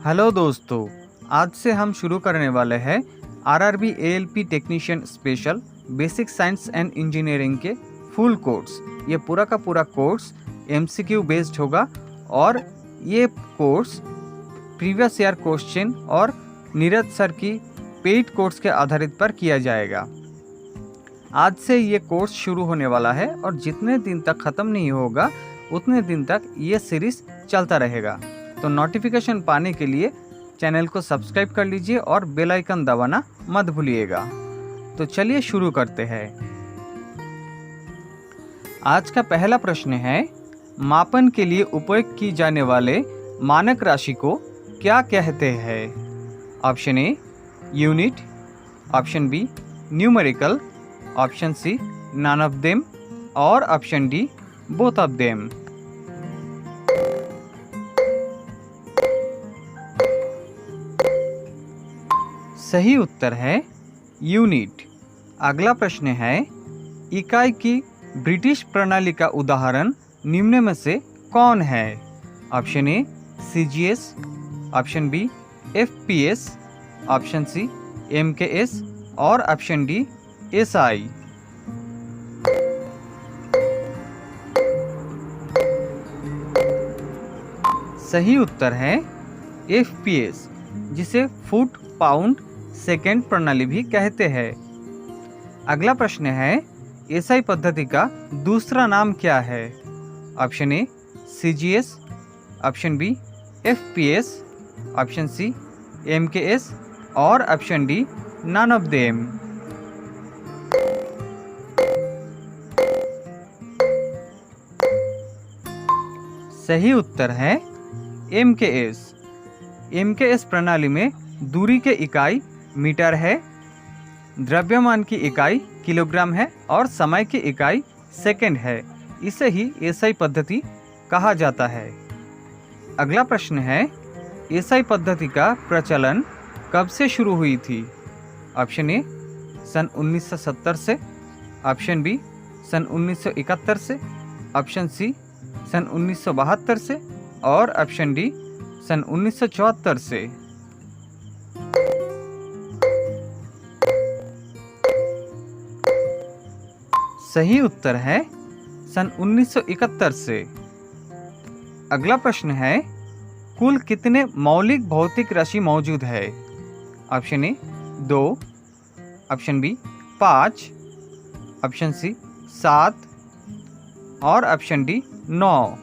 Hello दोस्तों, आज से हम शुरू करने वाले हैं RRB ALP technician special basic science and engineering के फुल कोर्स। ये पूरा का पूरा कोर्स एमसीक्यू बेस्ड होगा और ये कोर्स प्रीवियस ईयर क्वेश्चन और नीरज सर की पेड कोर्स के आधारित पर किया जाएगा। आज से ये कोर्स शुरू होने वाला है और जितने दिन तक ख़त्म नहीं होगा उतने दिन तक ये सीरीज़ चलता रहेगा। तो नोटिफिकेशन पाने के लिए चैनल को सब्सक्राइब कर लीजिए और बेल आइकन दबाना मत भूलिएगा। तो चलिए शुरू करते हैं। आज का पहला प्रश्न है, मापन के लिए उपयोग की जाने वाले मानक राशि को क्या कहते हैं? Option A unit, option B numerical, option C none of them और option D both of them. सही उत्तर है यूनिट। अगला प्रश्न है, इकाई की ब्रिटिश प्रणाली का उदाहरण निम्न में से कौन है? Option A CGS, option B FPS, option C MKS और ऑप्शन डी एसआई। सही उत्तर है एफपीएस, जिसे फुट पाउंड सेकेंड प्रणाली भी कहते हैं। अगला प्रश्न है, एसआई पद्धति का दूसरा नाम क्या है? Option A CGS, option B FPS, option C MKS और option D none of them. सही उत्तर है एमकेएस। एमकेएस प्रणाली में दूरी के इकाई मीटर है, द्रव्यमान की इकाई किलोग्राम है और समय की इकाई सेकंड है। इसे ही एसआई पद्धति कहा जाता है। अगला प्रश्न है, एसआई पद्धति का प्रचलन कब से शुरू हुई थी? ऑप्शन ए सन 1970 से, ऑप्शन बी सन 1971 से, ऑप्शन सी सन 1972 से और ऑप्शन डी सन 1974 से। सही उत्तर है सन 1971 से। अगला प्रश्न है, कुल कितने मौलिक भौतिक राशि मौजूद है? Option A 2, option B 5, option C 7 और ऑप्शन डी 9।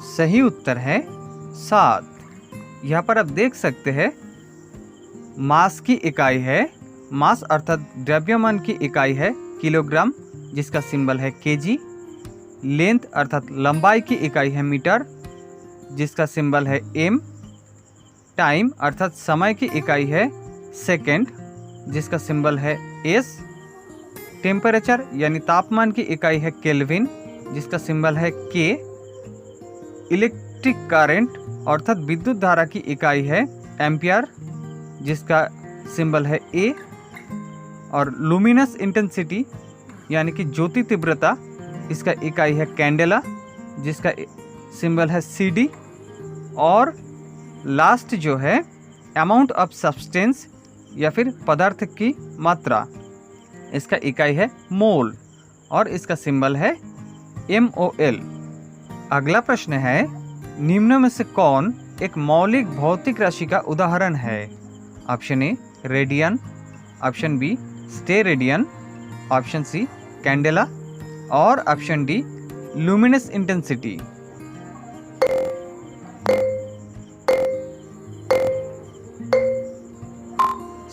सही उत्तर है 7। यहाँ पर आप देख सकते हैं, मास की इकाई है, मास अर्थात द्रव्यमान की इकाई है किलोग्राम, जिसका सिंबल है केजी। लेंथ अर्थात लंबाई की इकाई है मीटर, जिसका सिंबल है एम। टाइम अर्थात समय की इकाई है सेकंड, जिसका सिंबल है एस। टेम्परेचर यानी तापमान की इकाई है केल्विन, जिसका सिंबल है के। इलेक्ट्रिक करंट अर्थात विद्युत धारा की इकाई है एम्पियर, जिसका सिंबल है ए। और लुमिनस इंटेंसिटी यानी कि ज्योति तीव्रता, इसका इकाई है कैंडेला, जिसका सिंबल है सी डी। और लास्ट जो है, अमाउंट ऑफ सब्सटेंस या फिर पदार्थ की मात्रा, इसका इकाई है मोल और इसका सिंबल है MOL। अगला प्रश्न है, निम्न में से कौन एक मौलिक भौतिक राशि का उदाहरण है? Option A radian, option B steradian, option C candela और ऑप्शन डी लुमिनस इंटेंसिटी।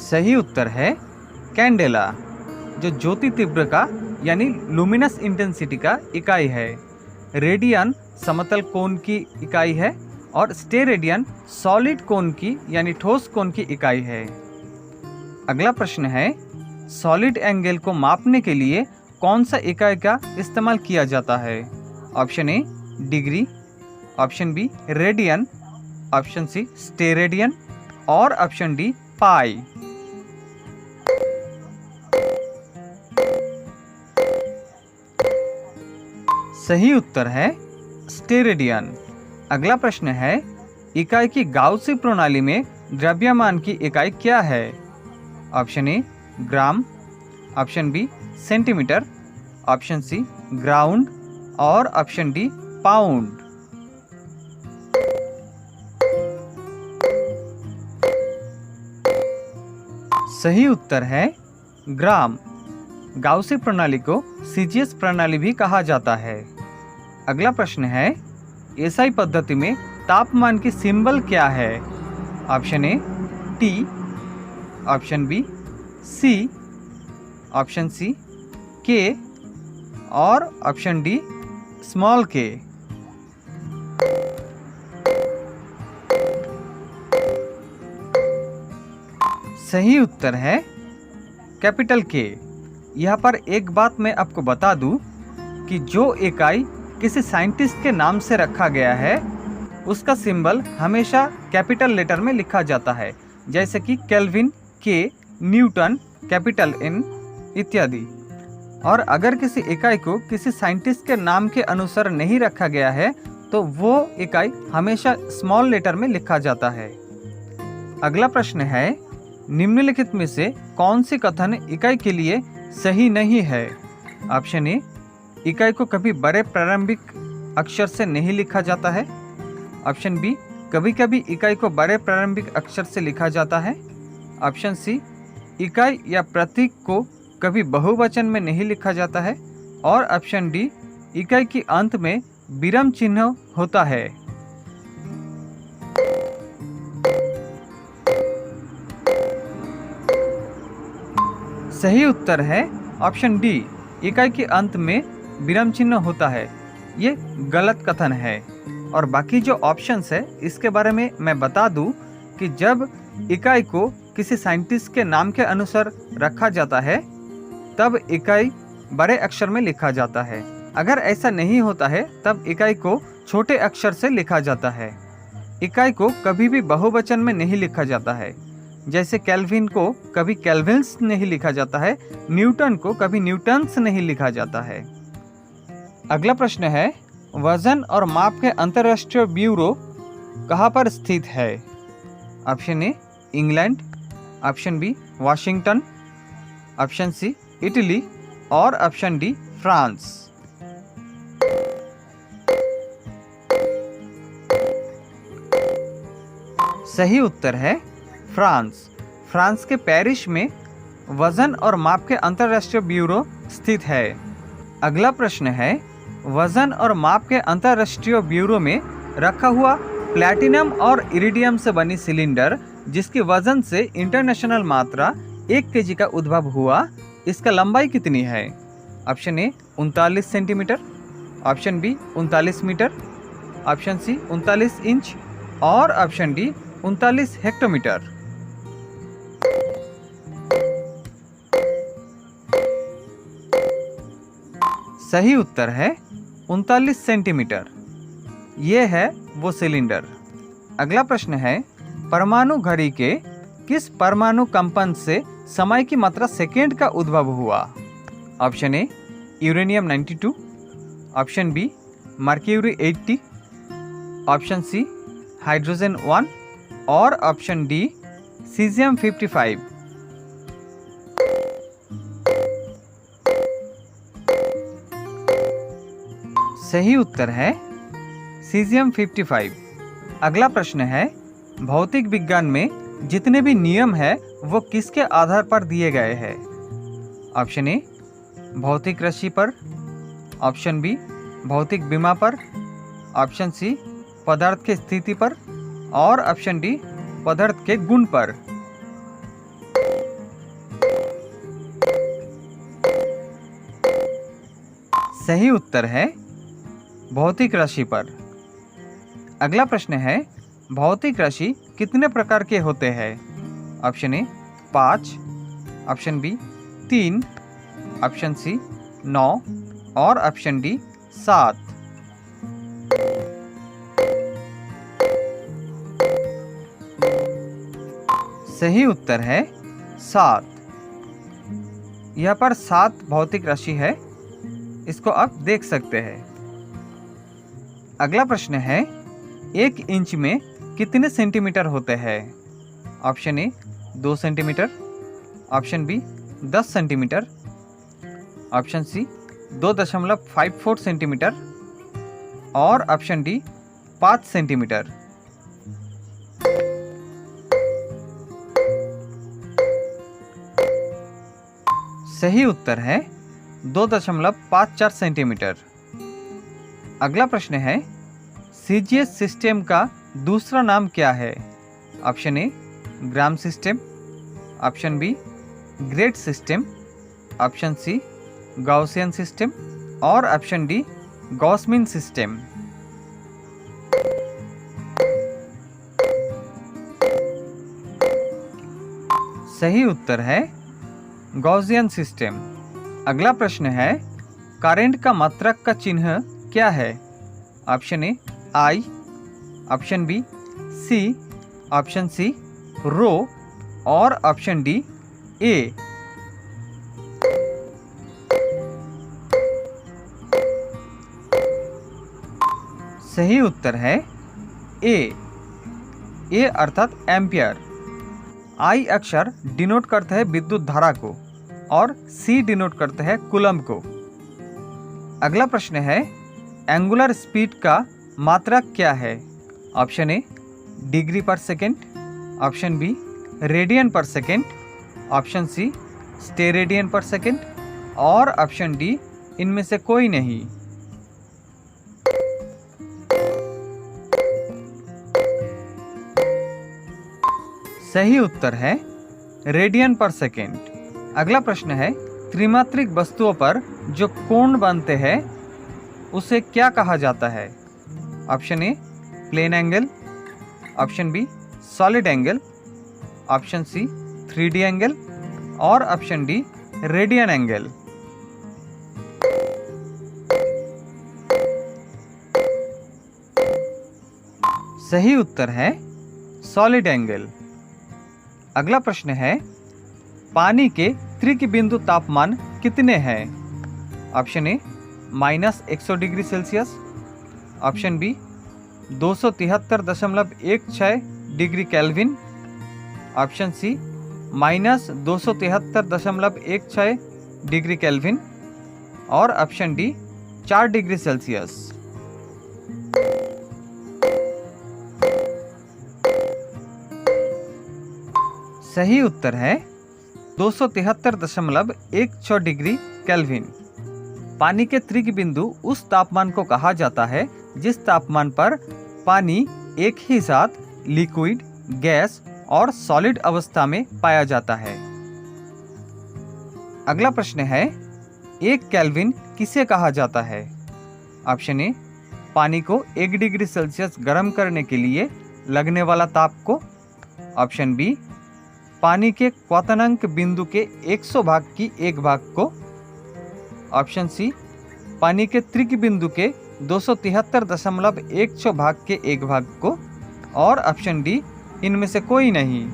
सही उत्तर है कैंडेला, जो ज्योति तीव्र का यानी लुमिनस इंटेंसिटी का इकाई है। रेडियन समतल कोण की इकाई है और स्टेरेडियन सॉलिड कोण की यानी ठोस कोण की इकाई है। अगला प्रश्न है, सॉलिड एंगल को मापने के लिए कौन सा इकाई का इस्तेमाल किया जाता है? Option A degree, option B radian, option C steradian और ऑप्शन डी पाई। सही उत्तर है स्टेरेडियन। अगला प्रश्न है, इकाई की गाउसी प्रणाली में द्रव्यमान की इकाई क्या है? Option A gram, option B centimetre, option C ground और ऑप्शन डी पाउंड। सही उत्तर है ग्राम। गाउसी प्रणाली को सीजीएस प्रणाली भी कहा जाता है। अगला प्रश्न है, एसआई पद्धति में तापमान की सिंबल क्या है? Option A T, option B C, option C K और ऑप्शन डी स्मॉल के। सही उत्तर है कैपिटल के। यहाँ पर एक बात मैं आपको बता दूं कि जो इकाई किसी साइंटिस्ट के नाम से रखा गया है उसका सिंबल हमेशा कैपिटल लेटर में लिखा जाता है, जैसे कि केल्विन के, न्यूटन कैपिटल एन इत्यादि। और अगर किसी इकाई को किसी साइंटिस्ट के नाम के अनुसार नहीं रखा गया है तो वो इकाई हमेशा स्मॉल लेटर में लिखा जाता है। अगला प्रश्न है, निम्नलिखित में से कौन सी कथन इकाई के लिए सही नहीं है? ऑप्शन ए इकाई को कभी बड़े प्रारंभिक अक्षर से नहीं लिखा जाता है, ऑप्शन बी कभी कभी इकाई को बड़े प्रारंभिक अक्षर से लिखा जाता है, ऑप्शन सी इकाई या प्रतीक को कभी बहुवचन में नहीं लिखा जाता है और ऑप्शन डी इकाई की अंत में विराम चिन्ह होता है। सही उत्तर है ऑप्शन डी, इकाई के अंत में विराम चिन्ह होता है। ये गलत कथन है। और बाकी जो ऑप्शंस है इसके बारे में मैं बता दूं कि जब इकाई को किसी साइंटिस्ट के नाम के अनुसार रखा जाता है तब इकाई बड़े अक्षर में लिखा जाता है। अगर ऐसा नहीं होता है तब इकाई को छोटे अक्षर से लिखा जाता है। इकाई को कभी भी बहुवचन में नहीं लिखा जाता है, जैसे केल्विन को कभी केल्विन्स नहीं लिखा जाता है, न्यूटन को कभी न्यूटन्स नहीं लिखा जाता है। अगला प्रश्न है, वजन और माप के अंतर्राष्ट्रीय ब्यूरो कहाँ पर स्थित है? Option A England, option B Washington, option C Italy और ऑप्शन डी फ्रांस। सही उत्तर है फ्रांस। फ्रांस के पेरिस में वजन और माप के अंतर्राष्ट्रीय ब्यूरो स्थित है। अगला प्रश्न है, वजन और माप के अंतर्राष्ट्रीय ब्यूरो में रखा हुआ प्लैटिनम और इरिडियम से बनी सिलेंडर जिसके वजन से इंटरनेशनल मात्रा 1 केजी का उद्भव हुआ, इसका लंबाई कितनी है? Option A 39 centimetre, option B 39 metre, option C 39 inch और ऑप्शन डी 39 हेक्टोमीटर। सही उत्तर है 39 सेंटीमीटर। ये है वो सिलेंडर। अगला प्रश्न है, परमाणु घड़ी के किस परमाणु कंपन से समय की मात्रा सेकेंड का उद्भव हुआ? Option A uranium 92, option B mercury 80, option C hydrogen 1 और ऑप्शन डी सीजियम 55। सही उत्तर है सीजियम 55। अगला प्रश्न है, भौतिक विज्ञान में जितने भी नियम है वो किसके आधार पर दिए गए हैं? ऑप्शन ए भौतिक राशि पर, ऑप्शन बी भौतिक विमा पर, ऑप्शन सी पदार्थ की स्थिति पर और ऑप्शन डी पदार्थ के गुण पर। सही उत्तर है भौतिक राशि पर। अगला प्रश्न है, भौतिक राशि कितने प्रकार के होते हैं? Option A 5, option B 3, option C 9 और ऑप्शन डी 7। सही उत्तर है 7। यहाँ पर 7 भौतिक राशि है, इसको आप देख सकते हैं। अगला प्रश्न है, 1 इंच में कितने सेंटीमीटर होते हैं? Option A 2 centimetre, option B 10 centimetre, option C 2.54 centimetre और ऑप्शन डी 5 सेंटीमीटर। सही उत्तर है 2.54 सेंटीमीटर। अगला प्रश्न है, सीजीएस सिस्टम का दूसरा नाम क्या है? Option A gram system, option B grade system, option C Gaussian system और ऑप्शन डी गॉसमिन सिस्टम। सही उत्तर है गॉसियन सिस्टम। अगला प्रश्न है, करंट का मात्रक का चिन्ह क्या है? Option A I, option B C, option C rho और ऑप्शन डी ए। सही उत्तर है ए अर्थात एम्पियर। आई अक्षर डिनोट करता है विद्युत धारा को और सी डिनोट करता है कूलम को। अगला प्रश्न है, एंगुलर स्पीड का मात्रक क्या है? ऑप्शन ए डिग्री पर सेकेंड, ऑप्शन बी रेडियन पर सेकेंड, ऑप्शन सी स्टेरेडियन पर सेकेंड और ऑप्शन डी इनमें से कोई नहीं। सही उत्तर है रेडियन पर सेकेंड। अगला प्रश्न है, त्रिमात्रिक वस्तुओं पर जो कोण बनते हैं उसे क्या कहा जाता है? Option A plane angle, option B solid angle, option C 3D angle और ऑप्शन डी रेडियन एंगल। सही उत्तर है सॉलिड एंगल। अगला प्रश्न है, पानी के त्रिक बिंदु तापमान कितने हैं? Option A -100 degree Celsius, option B 273.16 degree kelvin, option C -273.16 degree kelvin और ऑप्शन डी 4 डिग्री सेल्सियस। सही उत्तर है 273.16 डिग्री केल्विन। पानी के त्रिक बिंदु उस तापमान को कहा जाता है जिस तापमान पर पानी एक ही साथ लिक्विड, गैस और सॉलिड अवस्था में पाया जाता है। अगला प्रश्न है, 1 केल्विन किसे कहा जाता है? ऑप्शन ए पानी को 1 डिग्री सेल्सियस गर्म करने के लिए लगने वाला ताप को, ऑप्शन बी पानी के क्वथनांक बिंदु के 100 भाग की 1 भाग को, ऑप्शन सी पानी के त्रिक बिंदु के 273.1 भाग के 1 भाग को और ऑप्शन डी इनमें से कोई नहीं।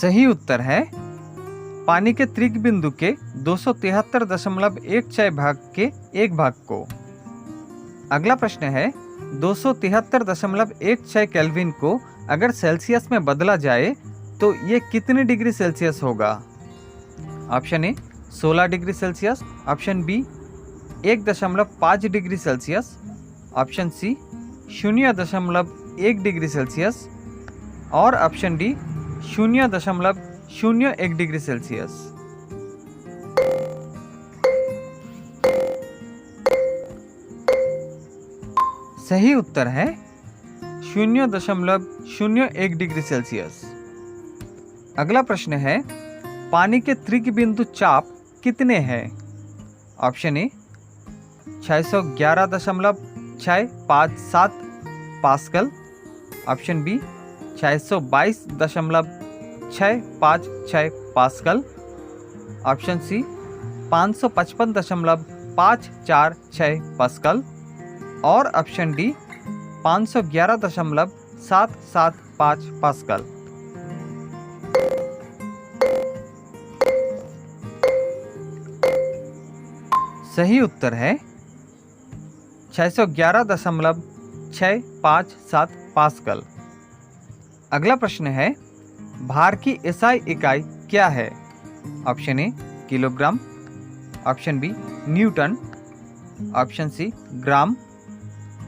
सही उत्तर है पानी के त्रिक बिंदु के 273.16 भाग के 1 भाग को। अगला प्रश्न है, 273.16 केल्विन को अगर सेल्सियस में बदला जाए तो ये कितने डिग्री सेल्सियस होगा? Option A 16 degree Celsius, option B 1.5 degree Celsius, option C 0.1 degree Celsius और ऑप्शन डी 0.01 डिग्री सेल्सियस। सही उत्तर है 0.01 डिग्री सेल्सियस। अगला प्रश्न है, पानी के त्रिक बिंदु चाप कितने हैं? Option A 611.657 pascal, option B 622.656 pascal, option C 555.546 pascal और ऑप्शन डी 511.775 पास्कल। सही उत्तर है 611.657 पास्कल। अगला प्रश्न है, भार की एसआई इकाई क्या है? Option A kilogram, option B newton, option C gram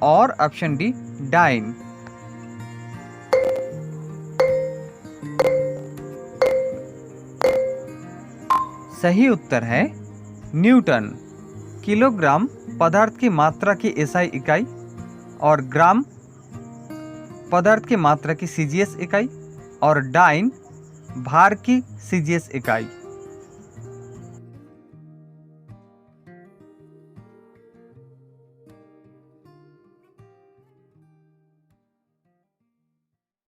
और ऑप्शन डी डाइन। सही उत्तर है न्यूटन। किलोग्राम पदार्थ की मात्रा की एसआई इकाई और ग्राम पदार्थ की मात्रा की सीजीएस इकाई और डाइन भार की सीजीएस इकाई।